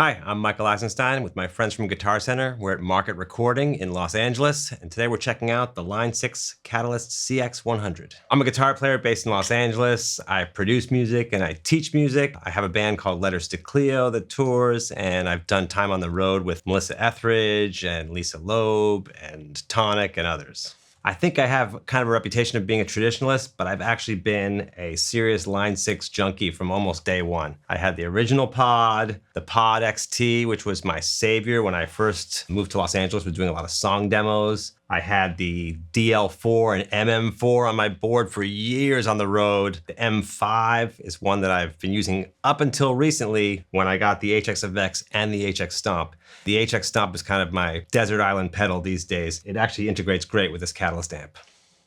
Hi, I'm Michael Eisenstein with my friends from Guitar Center. We're at Market Recording in Los Angeles, and today we're checking out the Line 6 Catalyst CX100. I'm a guitar player based in Los Angeles. I produce music and I teach music. I have a band called Letters to Cleo that tours, and I've done time on the road with Melissa Etheridge and Lisa Loeb and Tonic and others. I think I have kind of a reputation of being a traditionalist, but I've actually been a serious Line 6 junkie from almost day one. I had the original pod, the PODxt, which was my savior when I first moved to Los Angeles, was doing a lot of song demos. I had the DL4 and MM4 on my board for years on the road. The M5 is one that I've been using up until recently when I got the HX and the HX Stomp. The HX Stomp is kind of my desert island pedal these days. It actually integrates great with this Catalyst amp.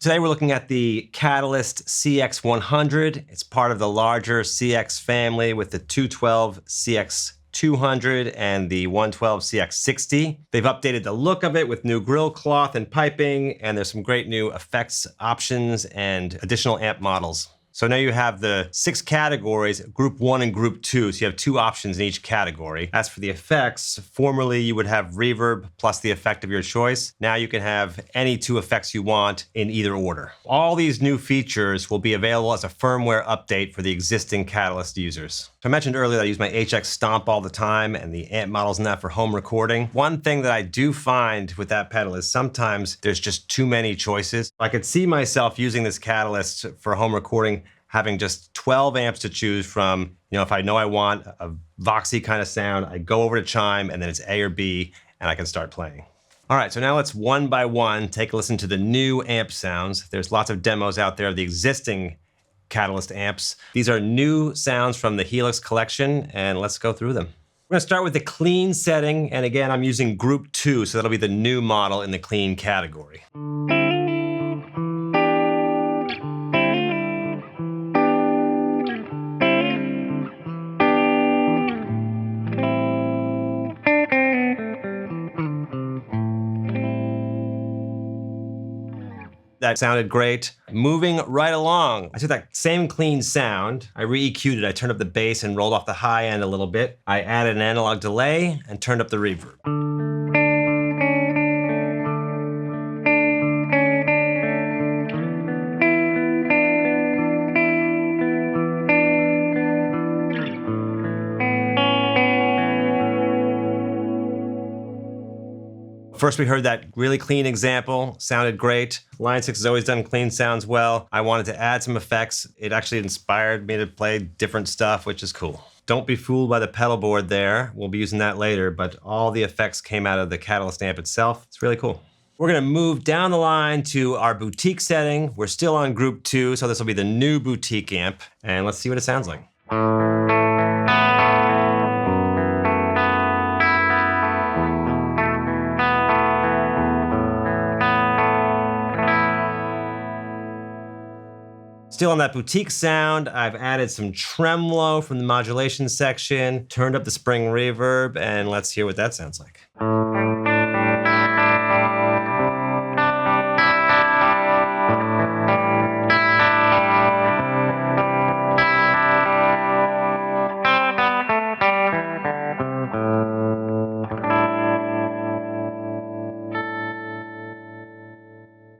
Today we're looking at the Catalyst CX100. It's part of the larger CX family with the 212 CX200 and the 112 CX60. They've updated the look of it with new grill cloth and piping, and there's some great new effects options and additional amp models. So now you have the 6 categories, Group 1 and Group 2, so you have 2 options in each category. As for the effects, formerly you would have reverb plus the effect of your choice. Now you can have any 2 effects you want in either order. All these new features will be available as a firmware update for the existing Catalyst users. So I mentioned earlier that I use my HX Stomp all the time and the amp models in that for home recording. One thing that I do find with that pedal is sometimes there's just too many choices. I could see myself using this Catalyst for home recording having just 12 amps to choose from. You know, if I know I want a Voxy kind of sound, I go over to Chime and then it's A or B and I can start playing. All right, so now let's one by one take a listen to the new amp sounds. There's lots of demos out there of the existing Catalyst amps. These are new sounds from the Helix collection, and let's go through them. We're gonna start with the clean setting, and again, I'm using Group 2, so that'll be the new model in the clean category. That sounded great. Moving right along, I took that same clean sound, I re-EQ'd it, I turned up the bass and rolled off the high end a little bit. I added an analog delay and turned up the reverb. First, we heard that really clean example, sounded great. Line 6 has always done clean sounds well. I wanted to add some effects. It actually inspired me to play different stuff, which is cool. Don't be fooled by the pedal board there. We'll be using that later, but all the effects came out of the Catalyst amp itself. It's really cool. We're gonna move down the line to our boutique setting. We're still on Group 2, so this will be the new boutique amp, and let's see what it sounds like. Still on that boutique sound, I've added some tremolo from the modulation section, turned up the spring reverb, and let's hear what that sounds like.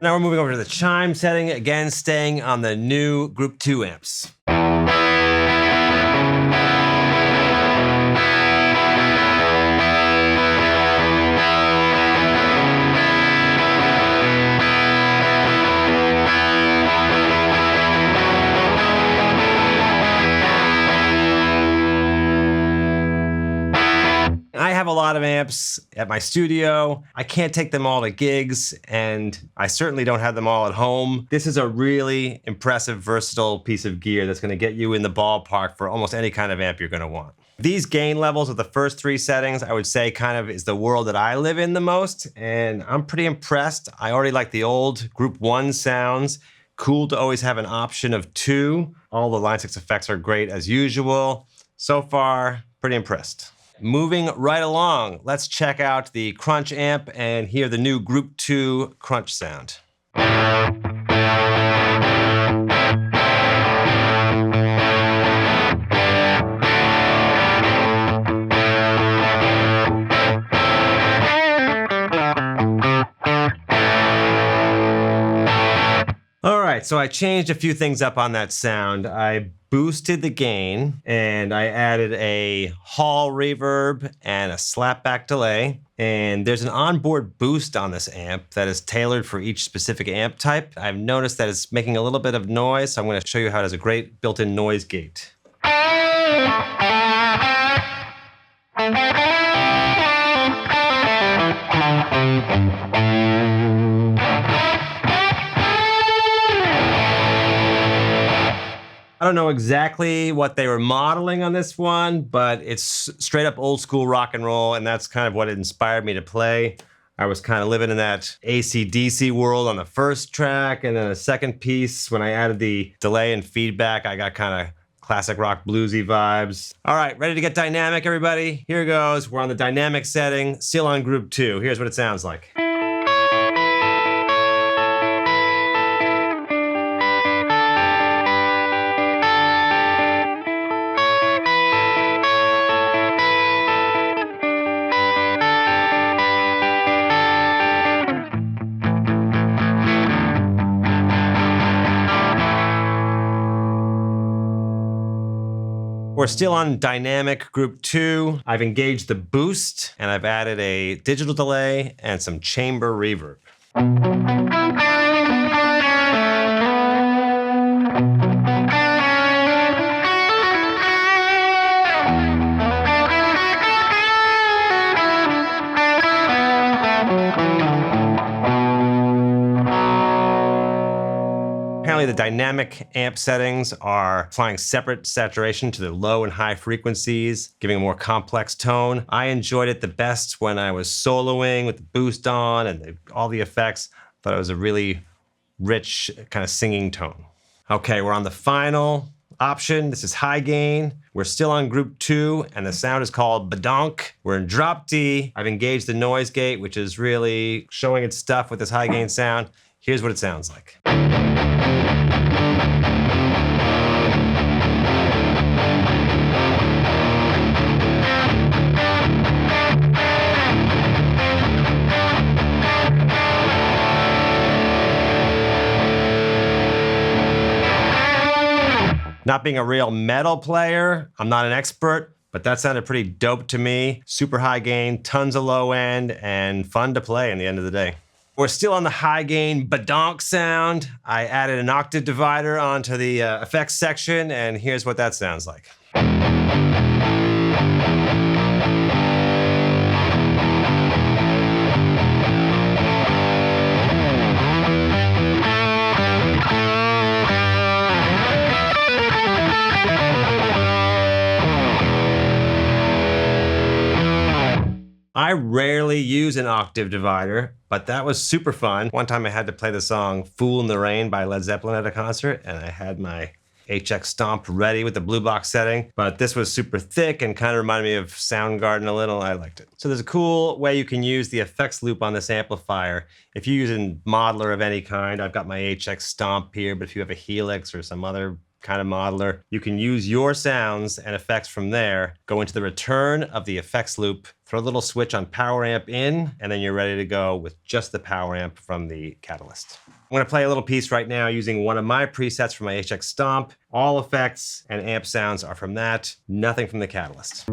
Now we're moving over to the Chime setting, again staying on the new Group 2 amps. I have a lot of amps at my studio. I can't take them all to gigs, and I certainly don't have them all at home. This is a really impressive, versatile piece of gear that's gonna get you in the ballpark for almost any kind of amp you're gonna want. These gain levels of the first 3 settings, I would say kind of is the world that I live in the most, and I'm pretty impressed. I already like the old Group 1 sounds. Cool to always have an option of 2. All the Line 6 effects are great as usual. So far, pretty impressed. Moving right along, let's check out the Crunch amp and hear the new Group 2 Crunch sound. right, so I changed a few things up on that sound. I boosted the gain, and I added a hall reverb and a slapback delay. And there's an onboard boost on this amp that is tailored for each specific amp type. I've noticed that it's making a little bit of noise, so I'm going to show you how it has a great built-in noise gate. I don't know exactly what they were modeling on this one, but it's straight up old school rock and roll, and that's kind of what inspired me to play. I was kind of living in that AC/DC world on the first track, and then a second piece, when I added the delay and feedback, I got kind of classic rock bluesy vibes. All right, ready to get dynamic, everybody? Here goes. We're on the dynamic setting, still on group 2. Here's what it sounds like. We're still on dynamic group 2. I've engaged the boost, and I've added a digital delay and some chamber reverb. Apparently the dynamic amp settings are applying separate saturation to the low and high frequencies, giving a more complex tone. I enjoyed it the best when I was soloing with the boost on and all the effects. Thought it was a really rich kind of singing tone. Okay, we're on the final option. This is high gain. We're still on group 2, and the sound is called Badonk. We're in drop D. I've engaged the noise gate, which is really showing its stuff with this high gain sound. Here's what it sounds like. Not being a real metal player, I'm not an expert, but that sounded pretty dope to me. Super high gain, tons of low end, and fun to play in the end of the day. We're still on the high gain badonk sound. I added an octave divider onto the effects section, and here's what that sounds like. I rarely use an octave divider, but that was super fun. One time I had to play the song Fool in the Rain by Led Zeppelin at a concert, and I had my HX Stomp ready with the blue box setting, but this was super thick and kind of reminded me of Soundgarden a little. I liked it. So there's a cool way you can use the effects loop on this amplifier. If you're using modeler of any kind, I've got my HX Stomp here, but if you have a Helix or some other kind of modeler, you can use your sounds and effects from there, go into the return of the effects loop, throw a little switch on power amp in, and then you're ready to go with just the power amp from the Catalyst. I'm gonna play a little piece right now using one of my presets from my HX Stomp. All effects and amp sounds are from that, nothing from the Catalyst.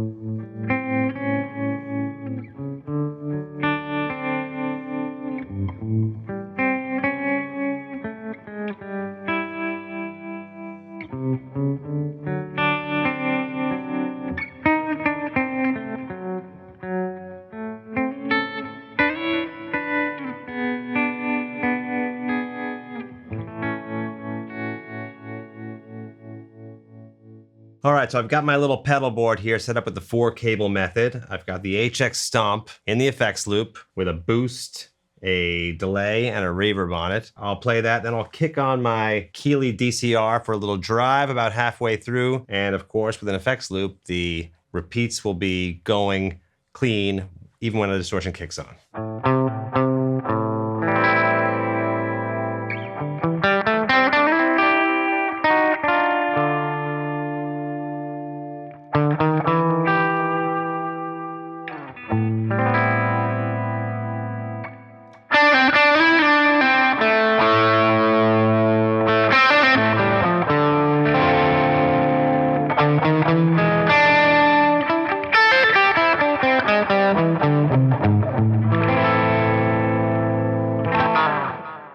All right, so I've got my little pedal board here set up with the 4-cable method. I've got the HX Stomp in the effects loop with a boost, a delay, and a reverb on it. I'll play that, then I'll kick on my Keeley DCR for a little drive about halfway through. And of course, with an effects loop, the repeats will be going clean even when a distortion kicks on.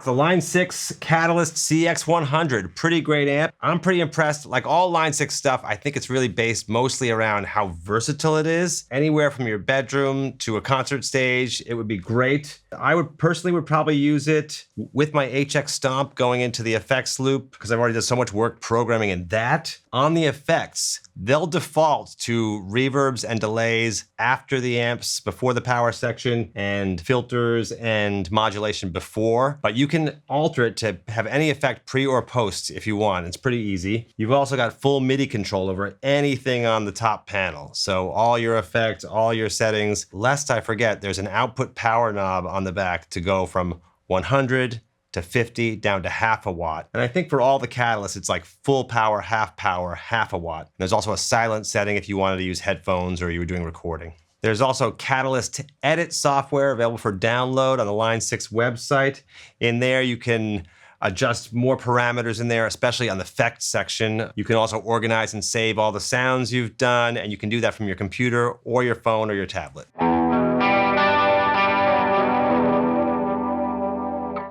The Line 6 Catalyst CX100, pretty great amp. I'm pretty impressed. Like all Line 6 stuff, I think it's really based mostly around how versatile it is. Anywhere from your bedroom to a concert stage, it would be great. I would personally probably use it with my HX Stomp going into the effects loop because I've already done so much work programming in that. On the effects, they'll default to reverbs and delays after the amps, before the power section, and filters and modulation before. But you can alter it to have any effect pre or post if you want. It's pretty easy. You've also got full MIDI control over anything on the top panel. So all your effects, all your settings. Lest I forget, there's an output power knob on the back to go from 100 to 50 down to half a watt. And I think for all the catalysts, it's like full power, half a watt. There's also a silent setting if you wanted to use headphones or you were doing recording. There's also Catalyst Edit software available for download on the Line 6 website. In there, you can adjust more parameters in there, especially on the effects section. You can also organize and save all the sounds you've done, and you can do that from your computer or your phone or your tablet.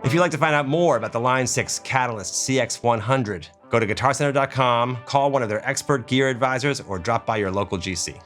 If you'd like to find out more about the Line 6 Catalyst CX100, go to guitarcenter.com, call one of their expert gear advisors, or drop by your local GC.